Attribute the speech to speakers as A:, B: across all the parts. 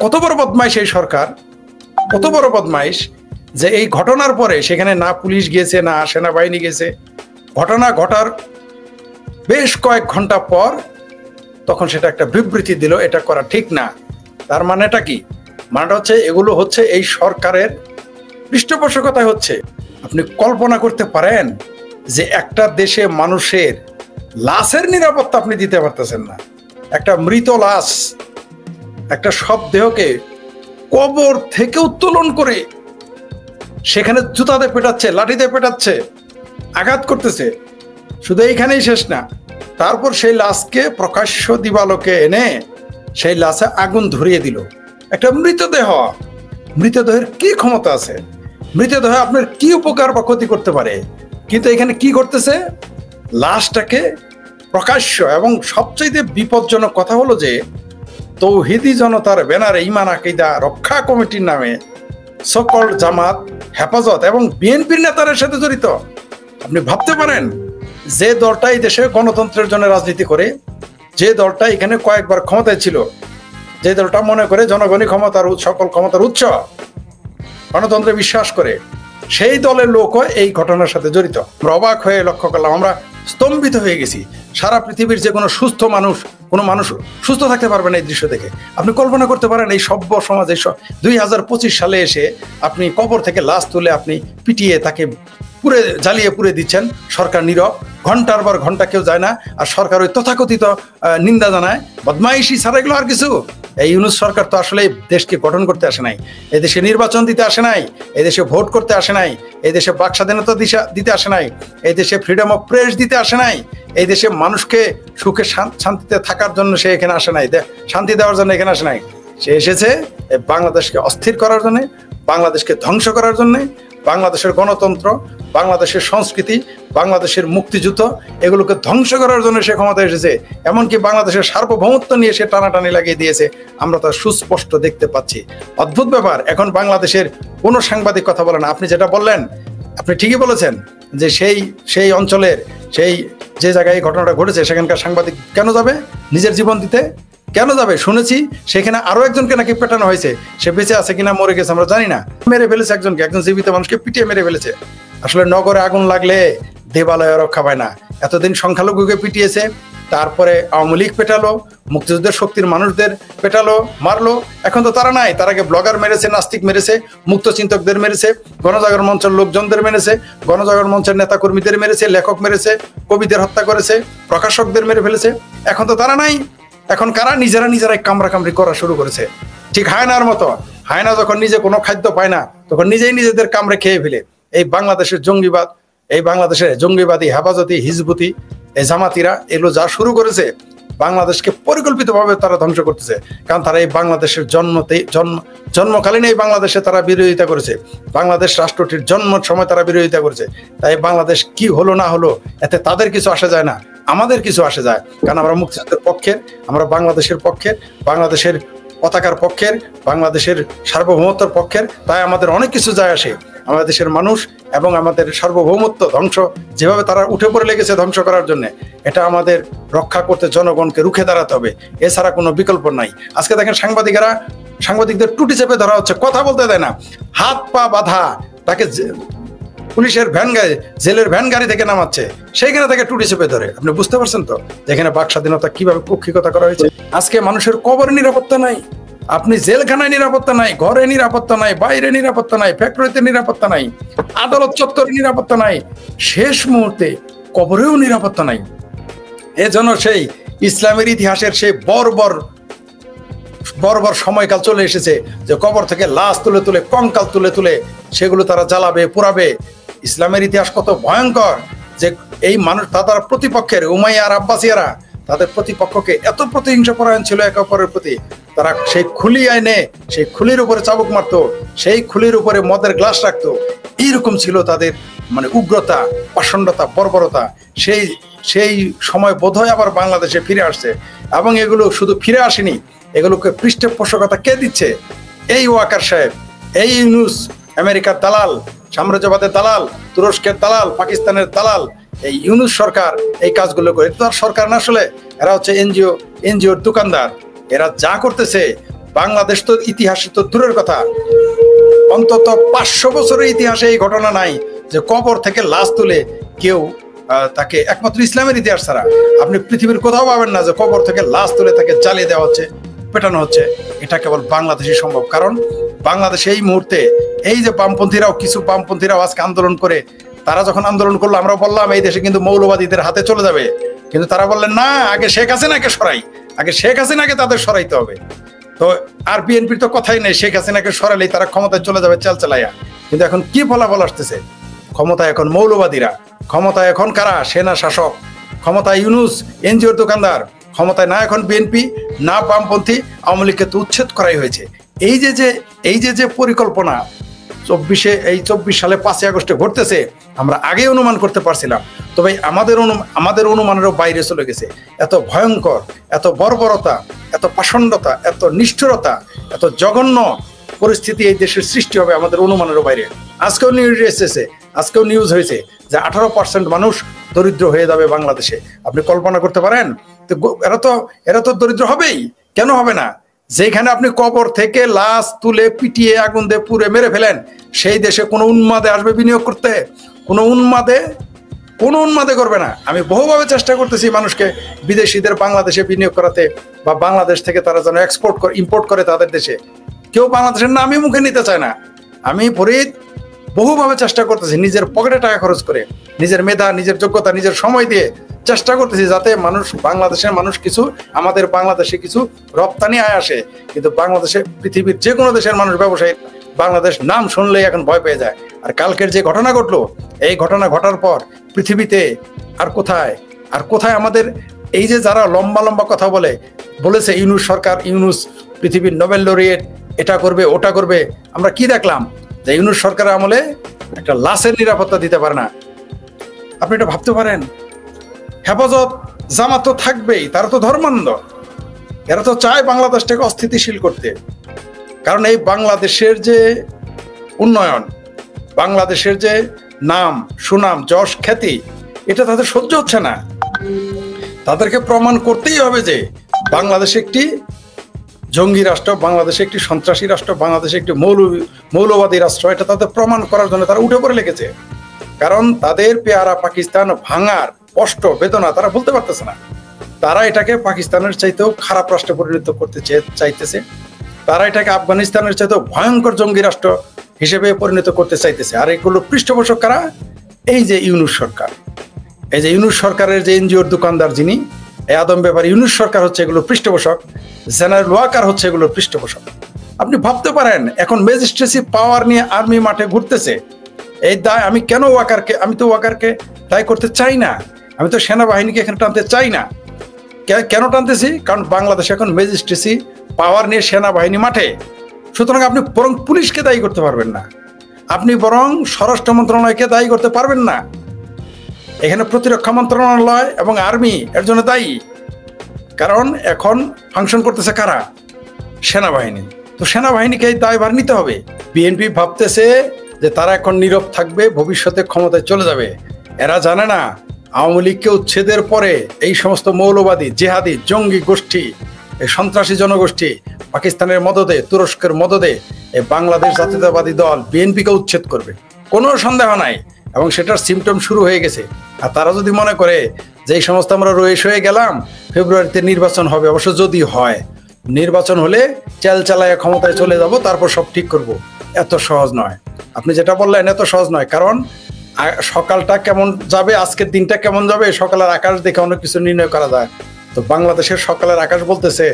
A: কত বড় বদমাইশ এই সরকার, কত বড় বদমাইশ যে এই ঘটনার পরে সেখানে না পুলিশ গিয়েছে না সেনাবাহিনী গেছে। ঘটনা ঘটার বেশ কয়েক ঘন্টা পর তখন সেটা একটা বিবৃতি দিল, এটা করা ঠিক না। তার মানেটা কি? মানেটা হচ্ছে এগুলো হচ্ছে এই সরকারের পৃষ্ঠপোষকতায় হচ্ছে। আপনি কল্পনা করতে পারেন যে একটা দেশে মানুষের লাশের নিরাপত্তা আপনি দিতে পারতেছেন না। একটা মৃত লাশ, একটা শবদেহকে কবর থেকে উত্তোলন করে সেখানে জুতাতে পেটাচ্ছে, লাঠিতে পেটাচ্ছে, আঘাত করতেছে। শুধু এইখানেই শেষ না, তারপর সেই লাশকে প্রকাশ্য দিবালোকে এনে সেই লাশে আগুন ধরিয়ে দিল। একটা মৃতদেহ, মৃতদেহের কি ক্ষমতা আছে? মৃতদেহ আপনার কি উপকার বা ক্ষতি করতে পারে? কিন্তু এখানে কি করতেছে? লাশটাকে প্রকাশ্য, এবং সবচাইতে বিপজ্জনক কথা হলো যে তৌহিদি জনতার ব্যানারে ঈমান আকীদা রক্ষা কমিটির নামে সকল জামাত, হেফাজত এবং বিএনপির নেতাদের সাথে জড়িত। আপনি ভাবতে পারেন যে দলটা এই দেশে গণতন্ত্রের জন্য রাজনীতি করে, যে দলটা এখানে কয়েকবার ক্ষমতায় ছিল, যে দলটা মনে করে জনগণই ক্ষমতার সকল ক্ষমতার উৎস, গণতন্ত্রে বিশ্বাস করে, সেই দলের লোকও এই ঘটনার সাথে জড়িত। আমরা অবাক হয়ে লক্ষ্য করলাম, আমরা স্তম্ভিত হয়ে গেছি। সারা পৃথিবীর যে কোনো সুস্থ মানুষ, কোনো মানুষ সুস্থ থাকতে পারবে না এই দৃশ্য দেখে। আপনি কল্পনা করতে পারেন এই সভ্য সমাজে 2025 সালে এসে আপনি কবর থেকে লাশ তুলে আপনি পিটিয়ে তাকে পুড়ে জ্বালিয়ে পুড়ে দিচ্ছেন, সরকার নীরব, ঘন্টার পর ঘন্টা কেউ যায় না, আর সরকার ওই তথাকথিত নিন্দা জানায়, বদমাইশি ছাড়া এগুলো আর কিছু। এই ইউনূস সরকার তো আসলে দেশকে গঠন করতে আসে নাই, এদেশে নির্বাচন দিতে আসে নাই, এদেশে ভোট করতে আসে নাই, এদেশে বাক স্বাধীনতা দিতে আসে নাই, এদেশে ফ্রিডম অফ প্রেস দিতে আসে নাই, এই দেশে মানুষকে সুখে শান্তিতে থাকার জন্য সে এখানে আসে নাই, শান্তি দেওয়ার জন্য এখানে আসে নাই। সে এসেছে বাংলাদেশকে অস্থির করার জন্য, বাংলাদেশকে ধ্বংস করার জন্য, বাংলাদেশের গণতন্ত্র, বাংলাদেশের সংস্কৃতি, বাংলাদেশের মুক্তিযুদ্ধ এগুলোকে ধ্বংস করার জন্য সে ক্ষমতায় এসেছে। এমনকি বাংলাদেশের সার্বভৌমত্ব নিয়ে সে টানাটানি লাগিয়ে দিয়েছে, আমরা তা সুস্পষ্ট দেখতে পাচ্ছি। অদ্ভুত ব্যাপার, এখন বাংলাদেশের কোনো সাংবাদিক কথা বলে না। আপনি যেটা বললেন, আপনি ঠিকই বলেছেন যে সেই অঞ্চলের যে জায়গায় এই ঘটনাটা ঘটেছে সেখানকার সাংবাদিক কেন যাবে নিজের জীবন দিতে? কেন যাবে? শুনেছি সেখানে আরো একজনকে নাকি পেটানো হয়েছে, সে বেঁচে আছে কিনা মরে গেছে আমরা জানি না, মেরে ফেলেছে একজনকে, একজন জীবিত মানুষকে পিটিয়ে মেরে ফেলেছে। আসলে নগরে আগুন লাগলে দেবালয় রক্ষা পায় না। এতদিন সংখ্যালঘুকে পিটিয়েছে, তারপরে আওয়ামী লীগ পেটালো, মুক্তিযুদ্ধের শক্তির মানুষদের পেটালো, মারলো। এখন তো তারা নাই, তার আগে ব্লগার মেরেছে, নাস্তিক মেরেছে, মুক্ত চিন্তকদের মেরেছে, গণজাগরণ মঞ্চের লোকজনদের মেরেছে, গণজাগরণ মঞ্চের নেতা কর্মীদের মেরেছে, লেখক মেরেছে, কবিদের হত্যা করেছে, প্রকাশকদের মেরে ফেলেছে। এখন তো তারা নাই, এখন কারা? নিজেরাই কামড়াকামড়ি করা শুরু করেছে। ঠিক হায়নার মতো, হায়না যখন নিজে কোনো খাদ্য পায় না তখন নিজেই নিজেদের কামড়ে খেয়ে ফেলে। এই বাংলাদেশের জঙ্গিবাদ, এই বাংলাদেশের জঙ্গিবাদী, হেফাজতি, হিজবুতি, এই জামাতিরা এগুলো যা শুরু করেছে, বাংলাদেশকে পরিকল্পিতভাবে তারা ধ্বংস করতেছে। কারণ তারা এই বাংলাদেশের জন্মকালীন এই বাংলাদেশে তারা বিরোধিতা করেছে, বাংলাদেশ রাষ্ট্রটির জন্মের সময় তারা বিরোধিতা করেছে। তাই বাংলাদেশ কি হলো না হলো এতে তাদের কিছু আসে যায় না, আমাদের কিছু আসে যায়। কারণ আমরা মুক্তিযুদ্ধের পক্ষের, আমরা বাংলাদেশের পক্ষের, বাংলাদেশের পতাকার পক্ষের, বাংলাদেশের সার্বভৌমত্বের পক্ষের। তাই আমাদের অনেক কিছু যায় আসে। আমাদের দেশের মানুষ এবং আমাদের সার্বভৌমত্ব ধ্বংস যেভাবে তারা উঠে পড়ে লেগেছে ধ্বংস করার জন্য, এটা আমাদের রক্ষা করতে জনগণকে রুখে দাঁড়াতে হবে, এছাড়া কোনো বিকল্প নাই। আজকে দেখেন সাংবাদিকদের টুটি চেপে ধরা হচ্ছে, কথা বলতে দেয় না, হাত পা বাঁধা, তাকে পুলিশের ভ্যান গাড়ি, জেলের ভ্যান গাড়ি থেকে নামাচ্ছে, সেইখানে তাকে টুটি চেপে ধরে। আপনি বুঝতে পারছেন তো যেখানে বাক স্বাধীনতা কিভাবে কুক্ষিগতা করা হয়েছে। আজকে মানুষের কবরে নিরাপত্তা নাই, আপনি জেলখানায় নিরাপত্তা নাই, ঘরে নিরাপত্তা নাই, বাইরে নিরাপত্তা নাই, ফ্যাক্টরিতে নিরাপত্তা নাই, আদালত চত্বরে নিরাপত্তা নাই, শেষ মুহূর্তে কবরেও নিরাপত্তা নাই। এজন্য সেই ইসলামের ইতিহাসের সেই বর্বর সময়কাল চলে এসেছে যে কবর থেকে লাশ তুলে তুলে, কঙ্কাল তুলে তুলে সেগুলো তারা জ্বালাবে, পোড়াবে। ইসলামের ইতিহাস কত ভয়ঙ্কর যে এই মানুষ, তাদের প্রতিপক্ষের উমাইয়া আর আব্বাসিয়ারা তাদের প্রতিপক্ষকে এত প্রতিহিংসা পরায়ণ ছিল একে অপরের প্রতি, তারা সেই খুলি এনে সেই খুলির উপরে চাবুক মারতো, সেই খুলির উপরে মদের গ্লাস রাখতো। এইরকম ছিল তাদের উগ্রতা, পাষণ্ডতা, বর্বরতা। সেই সময় বোধহয় আবার বাংলাদেশে ফিরে আসছে, এবং এগুলো শুধু ফিরে আসেনি, এগুলোকে পৃষ্ঠপোষকতা কে দিচ্ছে? এই ওয়াকার সাহেব, এই ইউনূস, আমেরিকার দালাল, সাম্রাজ্যবাদের দালাল, তুরস্কের দালাল, পাকিস্তানের দালাল, এই ইউনূস সরকার এই কাজগুলো করে। এটা তো আর সরকার না, আসলে এরা হচ্ছে এনজিওর দোকানদার। এরা যা করতেছে বাংলাদেশ তো ইতিহাসে তো দূরের কথা, অন্তত 500 বছরের ইতিহাসে এই ঘটনা নাই যে কবর থেকে লাশ তুলে কেউ তাকে, একমাত্র ইসলামের ইতিহাস ছাড়া আপনি পৃথিবীর কোথাও পাবেন না যে কবর থেকে লাশ তুলে তাকে জ্বালিয়ে দেওয়া হচ্ছে, পেটানো হচ্ছে। এটা কেবল বাংলাদেশই সম্ভব। কারণ বাংলাদেশে এই মুহূর্তে এই যে বামপন্থীরাও, কিছু বামপন্থীরাও আজকে আন্দোলন করে, তারা যখন আন্দোলন করলো আমরা বললাম এই দেশে কিন্তু মৌলবাদীদের হাতে চলে যাবে, কিন্তু তারা বললেন না, আগে শেখ হাসিনাকে সরাই, আগে শেখ হাসিনাকে তাদের সরাইতে হবে। তো আর বিএনপির তো কথাই নেই, শেখ হাসিনাকে সরালেই তারা ক্ষমতায় চলে যাবে চাল চালাইয়া। কিন্তু এখন কি ফলাফল আসতেছে? ক্ষমতায় এখন মৌলবাদীরা, ক্ষমতায় এখন কারা? সেনা শাসক, ক্ষমতায় ইউনূস, এনজিওর দোকানদার, ক্ষমতায় না এখন বিএনপি না বামপন্থী, আওয়ামী লীগকে তো উচ্ছেদ করাই হয়েছে। এই যে পরিকল্পনা 24 সালে 5ই আগস্টে ঘটতেছে, আমরা আগে অনুমান করতে পারছিলাম, তবে আমাদের অনুমানেরও বাইরে চলে গেছে। এত ভয়ঙ্কর, এত বর্বরতা, এত পাষণ্ডতা, এত নিষ্ঠুরতা, এত জঘন্য পরিস্থিতি এই দেশের সৃষ্টি হবে আমাদের অনুমানেরও বাইরে। আজকেও নিউজ হয়েছে যে 18% মানুষ দরিদ্র হয়ে যাবে বাংলাদেশে। আপনি কল্পনা করতে পারেন? তো এরা তো দরিদ্র হবেই, কেন হবে না? যেখানে আপনি কবর থেকে লাশ তুলে পিটিয়ে আগুন দিয়ে পুড়ে মেরে ফেলেন, সেই দেশে কোনো উন্মাদে আসবে বিনিয়োগ করতে? কোনো উন্মাদে করবে না। আমি বহুভাবে চেষ্টা করতেছি মানুষকে বিদেশিদের বাংলাদেশে বিনিয়োগ করাতে, বা বাংলাদেশ থেকে তারা যেন ইম্পোর্ট করে তাদের দেশে। কেউ বাংলাদেশের নামই মুখে নিতে চায় না। আমি ফরিদ বহুভাবে চেষ্টা করতেছি, নিজের পকেটে টাকা খরচ করে, নিজের মেধা, নিজের যোগ্যতা, নিজের সময় দিয়ে চেষ্টা করতেছি যাতে বাংলাদেশের মানুষ কিছু, আমাদের বাংলাদেশে কিছু রপ্তানি আয় আসে। কিন্তু বাংলাদেশে পৃথিবীর যে কোনো দেশের মানুষ, ব্যবসায়ী বাংলাদেশ নাম শুনলেই এখন ভয় পেয়ে যায়। আর কালকের যে ঘটনা ঘটলো, এই ঘটনা ঘটার পর পৃথিবীতে আর কোথায় আমাদের এই যে যারা লম্বা কথা বলেছে ইউনূস পৃথিবীর নোবেল লরিয়েট, এটা করবে ওটা করবে, আমরা কি দেখলাম? যে ইউনূস সরকারের আমলে একটা লাশের নিরাপত্তা দিতে পারে না। আপনি এটা ভাবতে পারেন? হেফাজত জামাত তো থাকবেই, তারা তো ধর্মান্ধ, এরা তো চায় বাংলাদেশটাকে অস্থিতিশীল করতে। কারণ এই বাংলাদেশের যে উন্নয়ন, বাংলাদেশের যে নাম, সুনাম, যশ, খ্যাতি, এটা তাদের সহ্য হচ্ছে না। তাদেরকে প্রমাণ করতেই হবে যে বাংলাদেশ একটি জঙ্গি রাষ্ট্র, বাংলাদেশ একটি সন্ত্রাসী রাষ্ট্র, বাংলাদেশ একটি মৌলবাদী রাষ্ট্র। এটা তাদের প্রমাণ করার জন্য তারা উঠে পড়ে লেগেছে। কারণ তাদের পেয়ারা পাকিস্তান ভাঙার কষ্ট, বেদনা তারা বলতে পারতেছে না। তারা এটাকে পাকিস্তানের চাইতেও খারাপ রাষ্ট্রে পরিণত করতে চাইতেছে। তারা এটাকে আফগানিস্তানের চাইতেও ভয়ঙ্কর জঙ্গি রাষ্ট্র হিসেবে পরিণত করতে চাইতেছে। আর এগুলো পৃষ্ঠপোষক কারা? এই যে ইউনূস সরকার, এই যে ইউনূস সরকারের যে এনজিওর দোকানদার যিনি, এই আদম ব্যাপারী, ইউনূস সরকার হচ্ছে এগুলোর পৃষ্ঠপোষক, জেনারেল ওয়াকার হচ্ছে এগুলোর পৃষ্ঠপোষক। আপনি ভাবতে পারেন এখন ম্যাজিস্ট্রেসি পাওয়ার নিয়ে আর্মি মাঠে ঘুরতেছে। এই দায় আমি তো ওয়াকারকে দায় করতে চাই না, আমি তো সেনাবাহিনীকে এখানে টানতে চাই না। কেন টানতেছি? কারণ বাংলাদেশে এখন ম্যাজিস্ট্রেসি পাওয়ার নিয়ে সেনাবাহিনী মাঠে। সুতরাং আপনি বরং পুলিশকে দায়ী করতে পারবেন না, আপনি বরং স্বরাষ্ট্র মন্ত্রণালয়কে দায়ী করতে পারবেন না। এখানে প্রতিরক্ষা মন্ত্রণালয় এবং আর্মি এর জন্য দায়ী। কারণ এখন ফাংশন করতেছে কারা? সেনাবাহিনী। তো সেনাবাহিনীকে এই দায়ভার নিতে হবে। বিএনপি ভাবতেছে যে তারা এখন নীরব থাকবে, ভবিষ্যতে ক্ষমতায় চলে যাবে। এরা জানে না আওয়ামী লীগকে উচ্ছেদের পরে এই সমস্ত মৌলবাদী, জেহাদি, জঙ্গি গোষ্ঠী, এই সন্ত্রাসী জনগোষ্ঠী পাকিস্তানের মদদে, তুরস্কের মদদে এই বাংলাদেশ জাতীয়তাবাদী দল বিএনপিকে উচ্ছেদ করবে, কোনো সন্দেহ নাই। এবং সেটার সিমটম শুরু হয়ে গেছে। আর তারা যদি মনে করে যে এই সমস্ত আমরা রয়েস হয়ে গেলাম, ফেব্রুয়ারিতে নির্বাচন হবে, অবশ্য যদি হয়, নির্বাচন হলে চাল চালায় ক্ষমতায় চলে যাব, তারপর সব ঠিক করব, এত সহজ নয়। আপনি যেটা বললেন এত সহজ নয়। কারণ সকালটা কেমন যাবে, আজকের দিনটা কেমন যাবে, সকালের আকাশ দেখে অনেক কিছু নির্ণয় করা যায়। তো বাংলাদেশের সকালের আকাশ বলতেছে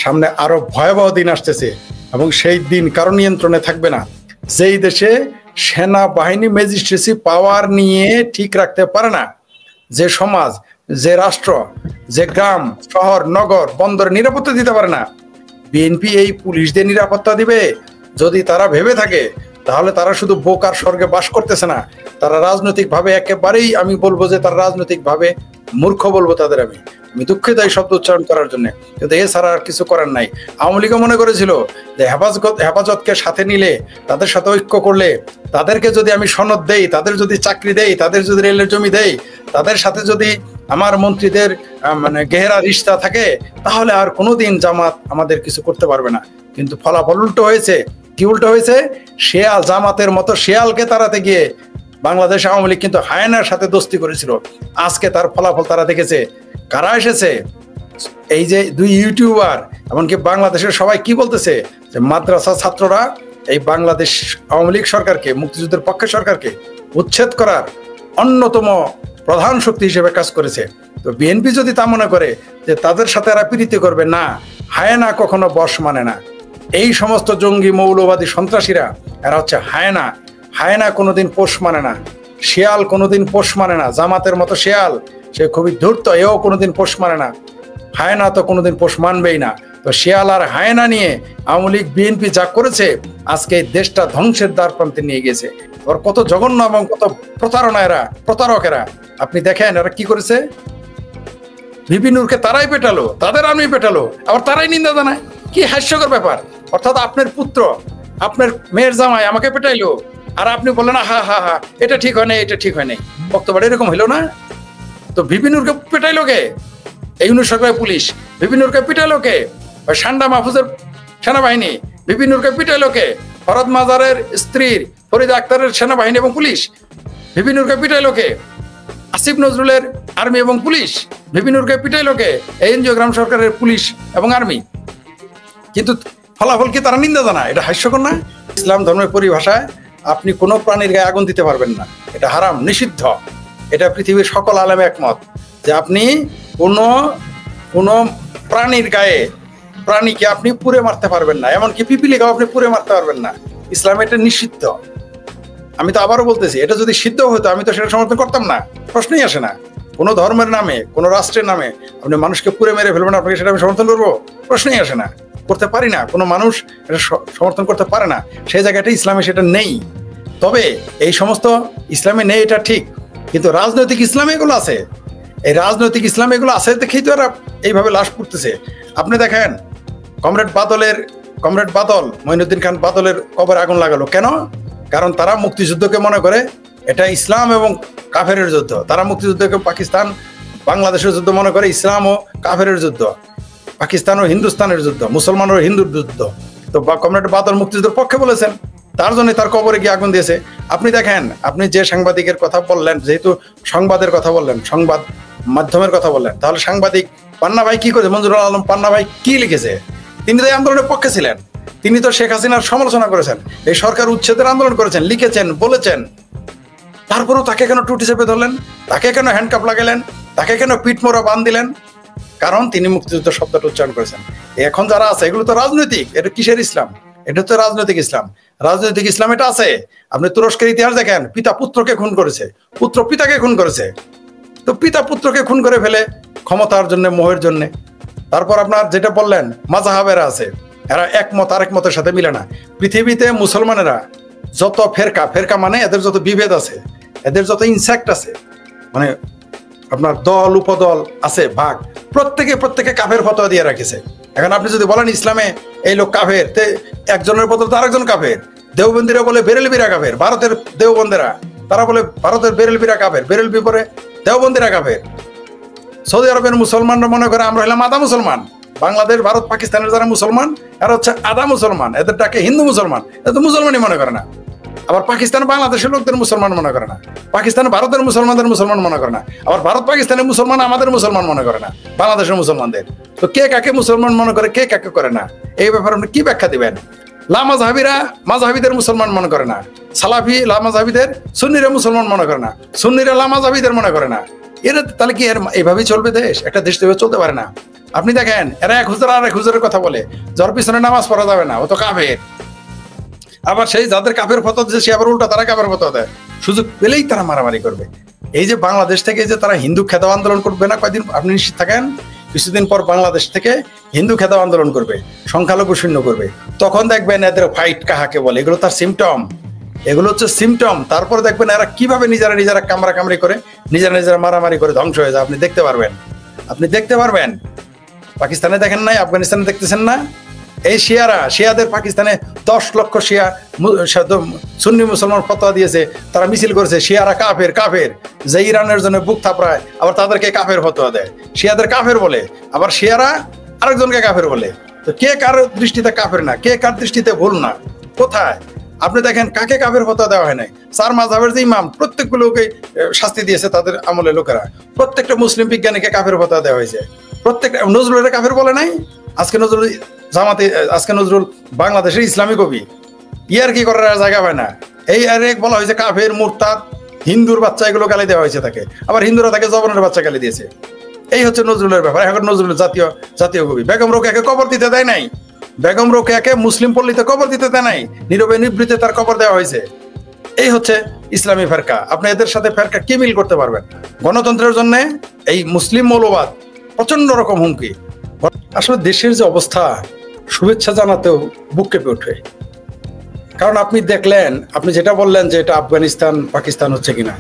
A: সামনে আরো ভয়াবহ দিন আসতেছে, এবং সেই দিন কারো নিয়ন্ত্রণে থাকবে না। যেই দেশে সেনাবাহিনী ম্যাজিস্ট্রেসি পাওয়ার নিয়ে ঠিক রাখতে পারে না, যে সমাজ, যে রাষ্ট্র, যে গ্রাম, শহর, নগর, বন্দরে নিরাপত্তা দিতে পারে না, বিএনপি এই পুলিশদের নিরাপত্তা দিবে? যদি তারা ভেবে থাকে তাহলে তারা শুধু বোকার স্বর্গে বাস করতেছে না, তারা রাজনৈতিকভাবে একেবারেই, আমি বলবো যে তারা রাজনৈতিকভাবে মূর্খ বলবো তাদের আমি। আমি দুঃখিত এই শব্দ উচ্চারণ করার জন্য, কিন্তু এছাড়া আর কিছু করার নাই। আওয়ামী লীগও মনে করেছিল যে হেফাজতকে সাথে নিলে, তাদের সাথে ঐক্য করলে, তাদেরকে যদি আমি সনদ দেই, তাদের যদি চাকরি দেই, তাদের যদি রেলের জমি দেই, তাদের সাথে যদি আমার মন্ত্রীদের মানে গেহেরা রিশতা থাকে, তাহলে আর কোনোদিন জামাত আমাদের কিছু করতে পারবে না। কিন্তু ফলাফল উল্টো হয়েছে। কি উল্টো হয়েছে? শেয়াল, জামাতের মতো শেয়ালকে তাড়াতে গিয়ে বাংলাদেশ আওয়ামী লীগ কিন্তু হায়নার সাথে দোস্তি করেছিল। আজকে তার ফলাফল তারা দেখেছে। কারা এসেছে? এই যে দুই ইউটিউবার, এমনকি বাংলাদেশের সবাই কি বলতেছে যে মাদ্রাসা ছাত্ররা এই বাংলাদেশ আওয়ামী লীগ সরকারকে, মুক্তিযুদ্ধের পক্ষে সরকারকে উচ্ছেদ করার অন্যতম প্রধান শক্তি হিসেবে কাজ করেছে। তো বিএনপি যদি তা মনে করে যে তাদের সাথে এরা প্রীতি করবে, না, হায়না কখনো বশ মানে না। এই সমস্ত জঙ্গি মৌলবাদী সন্ত্রাসীরা এরা হচ্ছে হায়না। হায়না কোনোদিন পোষ মানে না, শিয়াল কোনোদিন পোষ মানে না। জামাতের মতো শিয়াল, সে খুবই ধূর্ত, এও কোনোদিন পোষ মানে না। হায়না তো কোনোদিন পোষ মানবেই না। তো শিয়াল আর হায়না নিয়ে আওয়ামী লীগ বিএনপি যা করেছে, আজকে এই দেশটা ধ্বংসের দ্বার প্রান্তে নিয়ে গেছে। ওর কত জঘন্য এবং কত প্রতারণা, এরা প্রতারকেরা। আপনি দেখেন এরা কি করেছে। ভিপি নূরকে তারাই পেটালো, তাদের আর্মি পেটালো, আবার তারাই নিন্দা জানায়। কি হাস্যকর ব্যাপার! অর্থাৎ আপনার পুত্র, আপনার মেয়ের জামাই আমাকে পেটাইলো, আর আপনি বললেন হা হা হা, এটা ঠিক হয় নাই, এটা ঠিক হয় নাই। বক্তব্যটা এরকম হইলো না? তো ভিপি নূরকে পেটাইলো কে? এই সরকারের পুলিশ। ভিপি নূরকে পিটাইলো কে? সান্ডা মাহফুজের সেনাবাহিনী। ভিপি নূরকে পিটাইলো কে? ফরদ মাজারের স্ত্রীর ফরিদা আক্তারের সেনাবাহিনী এবং পুলিশ। ভিপি নূরকে পিটাইলো কে? আসিফ নজরুলের আর্মি এবং পুলিশ। ভিপি নূরকে পিটাইলো কে? এনজিও গ্রাম সরকারের পুলিশ এবং আর্মি। কিন্তু ফলাফল কি তারা নিন্দা জানায়? এটা হাস্যকর না? ইসলাম ধর্মের পরিভাষায় আপনি কোনো প্রাণীর গায়ে আগুন দিতে পারবেন না, এটা হারাম, নিষিদ্ধ। এটা পৃথিবীর সকল আলেমে একমত যে আপনি কোনো প্রাণীর গায়ে, প্রাণীকে আপনি পুড়ে মারতে পারবেন না, এমনকি পিপিলিকাও আপনি পুড়ে মারতে পারবেন না। ইসলামে এটা নিষিদ্ধ। আমি তো আবারও বলতেছি, এটা যদি সিদ্ধ হতো আমি তো সেটা সমর্থন করতাম না, প্রশ্নই আসে না। কোনো ধর্মের নামে, কোনো রাষ্ট্রের নামে আপনি মানুষকে পুড়ে মেরে ফেলবেন, আপনাকে সেটা আমি সমর্থন করবো? প্রশ্নই আসে না, করতে পারি না। কোনো মানুষ এটা সমর্থন করতে পারে না। সেই জায়গাটা ইসলামে সেটা নেই। তবে এই সমস্ত ইসলামে নেই, এটা ঠিক, কিন্তু রাজনৈতিক ইসলামে এগুলো আছে। এই রাজনৈতিক ইসলামে এগুলো আছে দেখেই তো এরা এইভাবে লাশ পুড়তেছে। আপনি দেখেন কমরেড বাদল, মঈনুদ্দিন খান বাদলের কবরে আগুন লাগালো কেন? কারণ তারা মুক্তিযুদ্ধকে মনে করে এটা ইসলাম এবং কাফেরের যুদ্ধ। তারা মুক্তিযুদ্ধকে পাকিস্তান বাংলাদেশের যুদ্ধ মনে করে, ইসলাম ও কাফেরের যুদ্ধ, পাকিস্তান ও হিন্দুস্তানের যুদ্ধ, মুসলমান ও হিন্দুর যুদ্ধ। তো কমরেড বাদল মুক্তিযুদ্ধের পক্ষে বলেছেন, তার জন্য তার কবরে গিয়ে আগুন দিয়েছে। আপনি দেখেন, আপনি যে সাংবাদিকের কথা বললেন, যেহেতু সংবাদের কথা বললেন, সংবাদ মাধ্যমের কথা বললেন, তাহলে সাংবাদিক পান্না ভাই কি করেছে? মঞ্জুরুল আলম পান্না ভাই কি লিখেছে? তিনি তো এই আন্দোলনের পক্ষে ছিলেন, তিনি তো শেখ হাসিনার সমালোচনা করেছেন, এই সরকার উচ্ছেদের আন্দোলন করেছেন, লিখেছেন, বলেছেন। তারপরেও তাকে কেন টুটি চেপে ধরলেন? তাকে কেন হ্যান্ডকাপ লাগালেন? তাকে কেন পিঠ মোড়া বান দিলেন? কারণ তিনি মুক্তিযুদ্ধ শব্দটা উচ্চারণ করেছেন। এখন যারা আছে এগুলো তো রাজনৈতিক। এটা কিসের ইসলাম? এটা তো রাজনৈতিক ইসলাম। রাজনৈতিক ইসলাম এটা আছে। আপনি তুরস্কের ইতিহাস দেখেন, পিতা পুত্রকে খুন করেছে, পুত্র পিতাকে খুন করেছে। তো পিতা পুত্রকে খুন করে ফেলে ক্ষমতার জন্য, মোহের জন্য। তারপর আপনার যেটা বললেন মাযহাবেরা আছে, এরা একমত আরেক মতের সাথে মিলে না। পৃথিবীতে মুসলমানেরা যত ফেরকা মানে এদের যত বিভেদ আছে, এদের যত ইনসেক্ট আছে, মানে আপনার দল উপদল আছে, ভাগ, প্রত্যেকে কাফের ফতোয়া দিয়ে রাখেছে। এখন আপনি যদি বলেন ইসলামে এই লোক কাফের, একজনের বদলে আরেকজন কাফের। দেওবন্দিরা বলে বেরেলবিরা কাফের, ভারতের দেওবন্দেরা তারা বলে ভারতের বেরেলবিরা কাফের, বেরেলবি পরে দেওবন্দিরা কাফের। সৌদি আরবের মুসলমানরা মনে করে আমরা হলাম আধা মুসলমান। বাংলাদেশ, ভারত, পাকিস্তানের যারা মুসলমান এরা হচ্ছে আধা মুসলমান, এদের ডাকে হিন্দু মুসলমান, এদের তো মুসলমানই মনে করে না। আবার পাকিস্তান বাংলাদেশের লোকদের মুসলমান মনে করে না, পাকিস্তান ভারতের মুসলমানদের মুসলমান মনে করে না, আবার ভারত পাকিস্তানের মুসলমান আমাদের মুসলমান মনে করে না, বাংলাদেশের মুসলমানদের। তো কে কাকে মুসলমান মনে করে, কে কাকে করে না, এই ব্যাপারে আপনি কি ব্যাখ্যা দিবেন? লামাজহাবিরা মাযহাবিদের মুসলমান মনে করে না, সালাফি লামাজহাবিদের সুন্নিরা মুসলমান মনে করে না, সুন্নিরা লামাজহাবিদের মনে করে না। এরা তাহলে কি এইভাবেই চলবে দেশ? একটা দেশ তো চলতে পারে না। আপনি দেখেন এরা এক হুজুর আর এক হুজুরের কথা বলে, যার পিছনে নামাজ পড়া যাবে না ও তো কাফের। আবার সেই যাদের কাফের ফতোয়া দিচ্ছে সে আবার উল্টা তারা কাফের ফতোয়া দেয়। সুযোগ পেলেই তারা মারামারি করবে। এই যে বাংলাদেশ থেকে যে তারা হিন্দু খেদাও আন্দোলন করবে না কয়দিন, আপনি নিশ্চিত থাকেন কিছুদিন পর বাংলাদেশ থেকে হিন্দু খেদাও আন্দোলন করবে, সংখ্যালঘু শূন্য করবে। তখন দেখবেন এদের ফাইট কাহাকে বলে, এগুলো তার সিমটম, এগুলো হচ্ছে সিমটম। তারপর দেখবেন এরা কিভাবে নিজেরা কামড়াকামড়ি করে, নিজেরা মারামারি করে ধ্বংস হয়ে যায়, আপনি দেখতে পারবেন। আপনি দেখতে পারবেন। পাকিস্তানে দেখেন নাই, আফগানিস্তানে দেখতেছেন না? এই শিয়াদের পাকিস্তানে 10 লক্ষ শিয়া সুন্নি মুসলমান ফতোয়া দিয়েছে, তারা মিছিল করেছে শিয়ারা কাফের কাফের, যে ইরানের জন্য বুক থাপড়ায় আবার তাদেরকে কাফের ফতোয়া দেয়, শিয়াদের কাফের বলে, আবার শিয়ারা আরেকজনকে কাফের বলে। তো কে কার দৃষ্টিতে কাফের না, কে কার দৃষ্টিতে ভুল না, কোথায়? আপনি দেখেন কাকে কাফের ফতোয়া দেওয়া হয় নাই। 4 মাযহাবের যে ইমাম প্রত্যেকগুলোকে শাস্তি দিয়েছে তাদের আমলে লোকেরা, প্রত্যেকটা মুসলিম বিজ্ঞানীকে কাফের ফতোয়া দেওয়া হয়েছে, প্রত্যেকটা। নজরুলের কাফের বলে নাই, আজকে নজরুল জামাতে, আজকে নজরুল বাংলাদেশের ইসলামী কবি, ইয়ার কি করার জায়গা পায় না। এই আর এক বলা হয়েছে কাফের, মুরতাদ, হিন্দুর বাচ্চা, এগুলো গালি দেওয়া হয়েছে তাকে, আবার হিন্দুরা তাকে জবনের বাচ্চা গালি দিয়েছে। এই হচ্ছে নজরুলের ব্যাপার। এখন নজরুল জাতীয় কবি। বেগম রোকেয়াকে কবর দিতে দেয় নাই, বেগম রোকেয়াকে মুসলিম পল্লীতে কবর দিতে দেয় নাই, নীরবে নিবৃত্তে তার কবর দেওয়া হয়েছে। এই হচ্ছে ইসলামী ফেরকা। আপনি এদের সাথে ফেরকা কি মিল করতে পারবেন? গণতন্ত্রের জন্য এই মুসলিম মৌলবাদ প্রচন্ড রকম হুমকি। আসলে দেশের যে অবস্থা, শুভেচ্ছা জানাতেও বুক কেঁপে ওঠে। কারণ আপনি দেখলেন, আপনি যেটা বললেন যে এটা আফগানিস্তান পাকিস্তান হচ্ছে কিনা,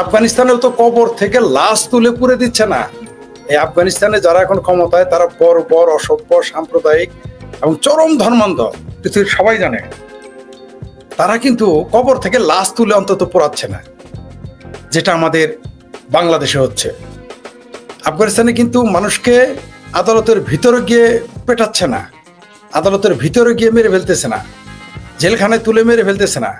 A: আফগানিস্তানেও তো কবর থেকে লাশ তুলে পুড়ে দিচ্ছে না। এই আফগানিস্তানে যারা এখন ক্ষমতায় তারা বর্বর, অসভ্য, সাম্প্রদায়িক এবং চরম ধর্মান্ধ, পৃথিবীর সবাই জানে। তারা কিন্তু কবর থেকে লাশ তুলে অন্তত পোড়াচ্ছে না, যেটা আমাদের বাংলাদেশে হচ্ছে। আফগানিস্তানে কিন্তু মানুষকে আদালতের ভিতরে গিয়ে পেটাচ্ছে না, আদালতের ভিতরে গিয়ে মেরে ফেলতেছে না, জেলখানায় তুলে মেরে ফেলতেছে না।